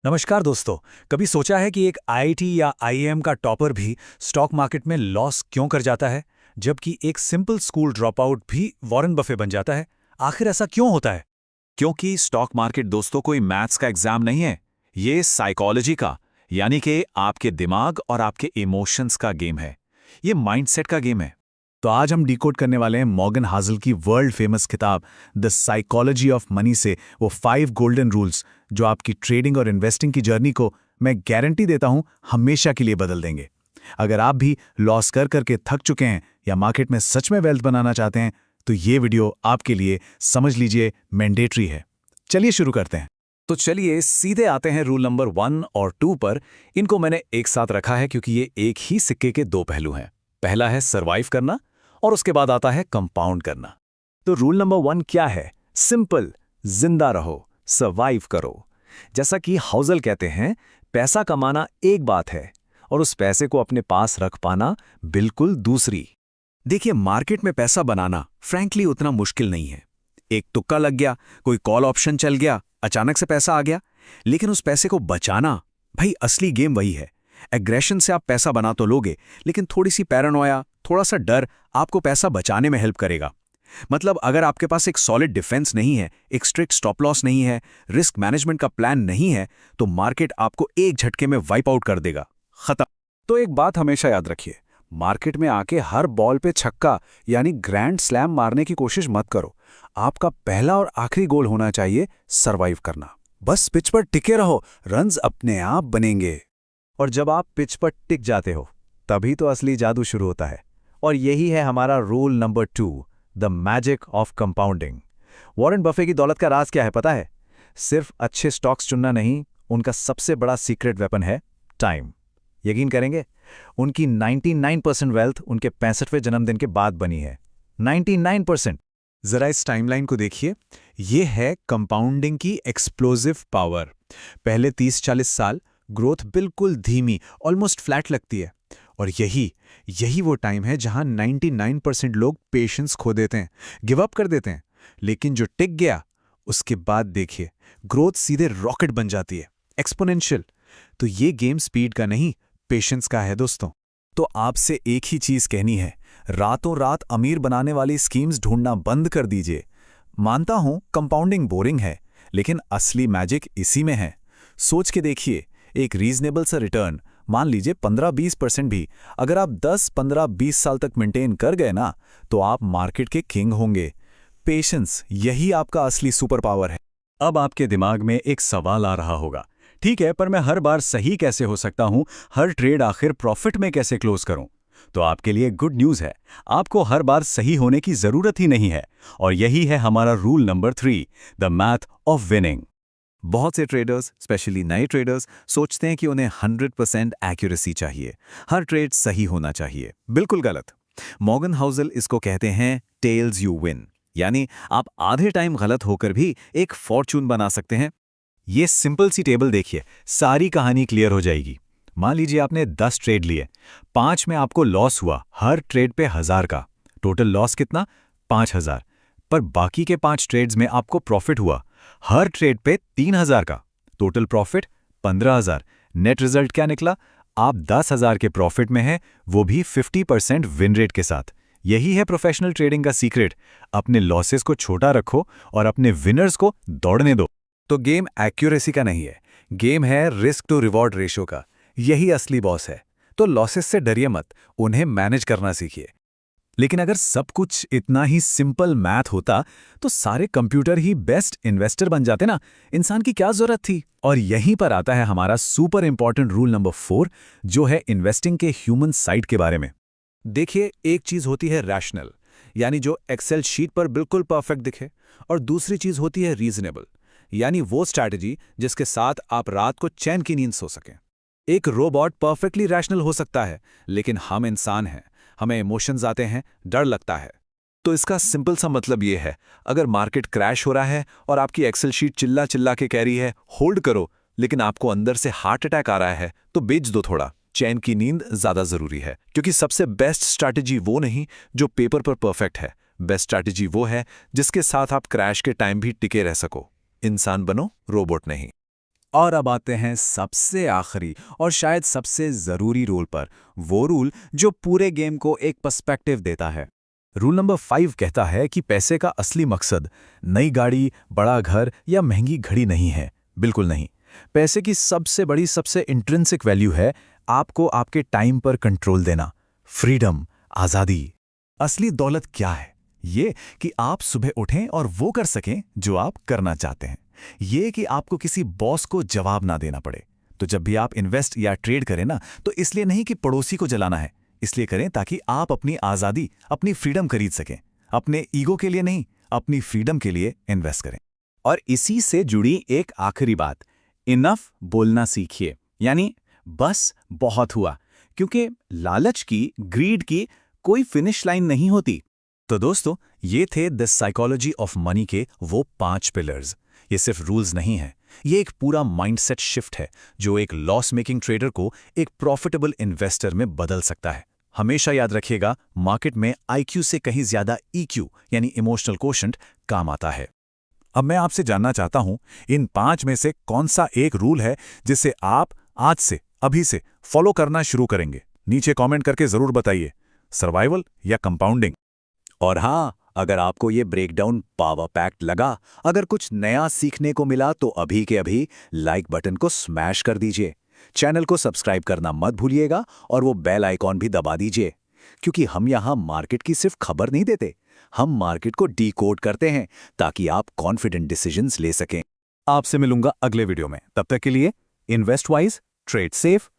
नमस्कार दोस्तों। कभी सोचा है कि एक आईआईटी या आईआईएम का टॉपर भी स्टॉक मार्केट में लॉस क्यों कर जाता है, जबकि एक सिंपल स्कूल ड्रॉप आउट भी वॉरेन बफे बन जाता है? आखिर ऐसा क्यों होता है? क्योंकि स्टॉक मार्केट दोस्तों कोई मैथ्स का एग्जाम नहीं है। ये साइकोलॉजी का, यानी कि आपके दिमाग और आपके इमोशंस का गेम है। ये माइंडसेट का गेम है। तो आज हम डिकोड करने वाले हैं मॉर्गन हाजल की वर्ल्ड फेमस किताब द साइकोलॉजी ऑफ मनी से वो 5 गोल्डन रूल्स जो आपकी ट्रेडिंग और इन्वेस्टिंग की जर्नी को, मैं गारंटी देता हूं, हमेशा के लिए बदल देंगे। अगर आप भी लॉस कर करके थक चुके हैं या मार्केट में सच में वेल्थ बनाना चाहते हैं तो ये वीडियो आपके लिए, समझ लीजिए, मैंडेटरी है। चलिए शुरू करते हैं। तो चलिए सीधे आते हैं रूल नंबर 1 और 2 पर। इनको मैंने एक साथ रखा है क्योंकि ये एक ही सिक्के के दो पहलू हैं। पहला है सरवाइव करना और उसके बाद आता है कंपाउंड करना। तो रूल नंबर 1 क्या है? सिंपल, जिंदा रहो, सर्वाइव करो। जैसा कि हाउजल कहते हैं, पैसा कमाना एक बात है और उस पैसे को अपने पास रख पाना बिल्कुल दूसरी। देखिए, मार्केट में पैसा बनाना फ्रैंकली उतना मुश्किल नहीं है। एक तुक्का लग गया, कोई कॉल ऑप्शन चल गया, अचानक से पैसा आ गया। लेकिन उस पैसे को बचाना, भाई असली गेम वही है। एग्रेशन से आप पैसा बना तो लोगे, लेकिन थोड़ी सी पैरानोया, थोड़ा सा डर आपको पैसा बचाने में हेल्प करेगा। मतलब अगर आपके पास एक सॉलिड डिफेंस नहीं है, एक स्ट्रिक्ट स्टॉप लॉस नहीं है, रिस्क मैनेजमेंट का प्लान नहीं है, तो मार्केट आपको एक झटके में वाइप आउट कर देगा, खत्म। तो एक बात हमेशा याद रखिए, मार्केट में आके हर बॉल पे छक्का यानी ग्रैंड स्लैम मारने की कोशिश मत करो। आपका पहला और आखिरी गोल होना चाहिए सरवाइव करना। बस पिच पर टिके रहो, रन्स अपने आप बनेंगे। और जब आप पिच पर टिक जाते हो, तभी तो असली जादू शुरू होता है। और यही है हमारा rule number 2, the magic of compounding. Warren Buffett की दौलत का राज क्या है पता है? सिर्फ अच्छे स्टॉक्स चुनना नहीं, उनका सबसे बड़ा सीक्रेट वेपन है टाइम। यकीन करेंगे, उनकी 99% वेल्थ उनके 65वें जन्मदिन के बाद बनी है। 99%। जरा इस टाइमलाइन को देखिए। ये है कंपाउंडिंग की एक्सप्लोसिव पावर। पहले 30-40 साल ग्रोथ बिल्कुल धीमी, ऑलमोस्ट फ्लैट लगती है। और यही यही वो टाइम है जहां 99% लोग पेशेंस खो देते हैं, गिव अप कर देते हैं। लेकिन जो टिक गया, उसके बाद देखिए, ग्रोथ सीधे रॉकेट बन जाती है, एक्सपोनेंशियल। तो ये गेम स्पीड का नहीं, पेशेंस का है दोस्तों। तो आपसे एक ही चीज कहनी है, रातों रात अमीर बनाने वाली स्कीम्स ढूंढना बंद कर दीजिए। मानता हूं कंपाउंडिंग बोरिंग है, लेकिन असली मैजिक इसी में है। सोच के देखिए, एक रीजनेबल सा रिटर्न, मान लीजिए 15-20% भी, अगर आप 10-15-20 साल तक मेंटेन कर गए ना, तो आप मार्केट के किंग होंगे। पेशेंस, यही आपका असली सुपर पावर है। अब आपके दिमाग में एक सवाल आ रहा होगा, ठीक है, पर मैं हर बार सही कैसे हो सकता हूं? हर ट्रेड आखिर प्रॉफिट में कैसे क्लोज करूं? तो आपके लिए गुड न्यूज़ है, आपको हर बार सही होने की जरूरत ही नहीं है। और यही है हमारा rule number 3, the math of winning. बहुत से ट्रेडर्स, स्पेशली नए ट्रेडर्स, सोचते हैं कि उन्हें 100% एक्यूरेसी चाहिए, हर ट्रेड सही होना चाहिए। बिल्कुल गलत। मॉर्गन हाउसल इसको कहते हैं टेल्स यू विन, यानी आप आधे टाइम गलत होकर भी एक फॉर्चून बना सकते हैं। ये सिंपल सी टेबल देखिए, सारी कहानी क्लियर हो जाएगी। मान लीजिए आपने 10 ट्रेड लिए, 5 में आपको लॉस हुआ, हर ट्रेड पे 1000 का। टोटल लॉस कितना? 5000। पर बाकी के 5 ट्रेड्स में आपको प्रॉफिट हुआ, हर ट्रेड पे 3000 का। Total profit 15000। नेट रिजल्ट क्या निकला? आप 10,000 के प्रॉफिट में हैं, वो भी 50% विन रेट के साथ। यही है प्रोफेशनल ट्रेडिंग का सीक्रेट। अपने लॉसेस को छोटा रखो और अपने विनर्स को दौड़ने दो। तो गेम एक्यूरेसी का नहीं है, गेम है रिस्क टू रिवॉर्ड रेशो का। यही असली बॉस है। तो लॉसेस से डरिए मत, उन्हें मैनेज करना सीखिए। लेकिन अगर सब कुछ इतना ही सिंपल मैथ होता तो सारे कंप्यूटर ही बेस्ट इन्वेस्टर बन जाते ना। इंसान की क्या जरूरत थी? और यहीं पर आता है हमारा सुपर इंपॉर्टेंट रूल नंबर 4, जो है इन्वेस्टिंग के ह्यूमन साइड के बारे में। देखिए, एक चीज होती है रैशनल, यानी जो एक्सेल शीट पर बिल्कुल परफेक्ट दिखे, और दूसरी चीज होती है रीजनेबल, यानी वो स्ट्रैटेजी जिसके साथ आप रात को चैन की नींद सो सकें। एक रोबोट परफेक्टली रैशनल हो सकता है, लेकिन हम इंसान हैं, हमें इमोशंस आते हैं, डर लगता है। तो इसका सिंपल सा मतलब ये है, अगर मार्केट क्रैश हो रहा है और आपकी एक्सेल शीट चिल्ला चिल्ला के कह रही है होल्ड करो, लेकिन आपको अंदर से हार्ट अटैक आ रहा है, तो बेच दो थोड़ा। चैन की नींद ज्यादा जरूरी है, क्योंकि सबसे बेस्ट स्ट्रैटेजी वो नहीं जो पेपर पर परफेक्ट है। बेस्ट स्ट्रैटेजी वो है जिसके साथ आप क्रैश के टाइम भी टिके रह सको। इंसान बनो, रोबोट नहीं। और अब आते हैं सबसे आखिरी और शायद सबसे ज़रूरी रूल पर, वो रूल जो पूरे गेम को एक पर्सपेक्टिव देता है। रूल नंबर 5 कहता है कि पैसे का असली मकसद नई गाड़ी, बड़ा घर या महंगी घड़ी नहीं है। बिल्कुल नहीं। पैसे की सबसे बड़ी, सबसे इंट्रिंसिक वैल्यू है आपको आपके टाइम पर कंट्रोल देना, फ्रीडम, आज़ादी। असली दौलत क्या है? ये कि आप सुबह उठें और वो कर सकें जो आप करना चाहते हैं। ये कि आपको किसी बॉस को जवाब ना देना पड़े। तो जब भी आप इन्वेस्ट या ट्रेड करें ना, तो इसलिए नहीं कि पड़ोसी को जलाना है, इसलिए करें ताकि आप अपनी आज़ादी, अपनी फ्रीडम खरीद सकें। अपने ईगो के लिए नहीं, अपनी फ्रीडम के लिए इन्वेस्ट करें। और इसी से जुड़ी एक आखिरी बात, इनफ बोलना सीखिए। यानी बस बहुत हुआ, क्योंकि लालच की, ग्रीड की कोई फिनिश लाइन नहीं होती। तो दोस्तों, ये थे द साइकोलॉजी ऑफ मनी के वो 5 पिलर्स। ये सिर्फ रूल्स नहीं है, ये एक पूरा माइंडसेट शिफ्ट है जो एक लॉस मेकिंग ट्रेडर को एक प्रॉफिटेबल इन्वेस्टर में बदल सकता है। हमेशा याद रखिएगा, मार्केट में आईक्यू से कहीं ज्यादा ईक्यू यानी इमोशनल कोशेंट काम आता है। अब मैं आपसे जानना चाहता हूं, इन 5 में से कौन सा एक रूल है जिसे आप आज से, अभी से फॉलो करना शुरू करेंगे? नीचे कमेंट करके जरूर बताइए, सर्वाइवल या कंपाउंडिंग। और हाँ, अगर आपको ये ब्रेकडाउन पावर पैक्ड लगा, अगर कुछ नया सीखने को मिला, तो अभी के अभी लाइक बटन को स्मैश कर दीजिए। चैनल को सब्सक्राइब करना मत भूलिएगा और वो बेल आइकॉन भी दबा दीजिए, क्योंकि हम यहाँ मार्केट की सिर्फ खबर नहीं देते, हम मार्केट को डीकोड करते हैं ताकि आप कॉन्फिडेंट डिसीजंस ले सकें। आपसे मिलूंगा अगले वीडियो में, तब तक के लिए इन्वेस्ट वाइज, ट्रेड सेफ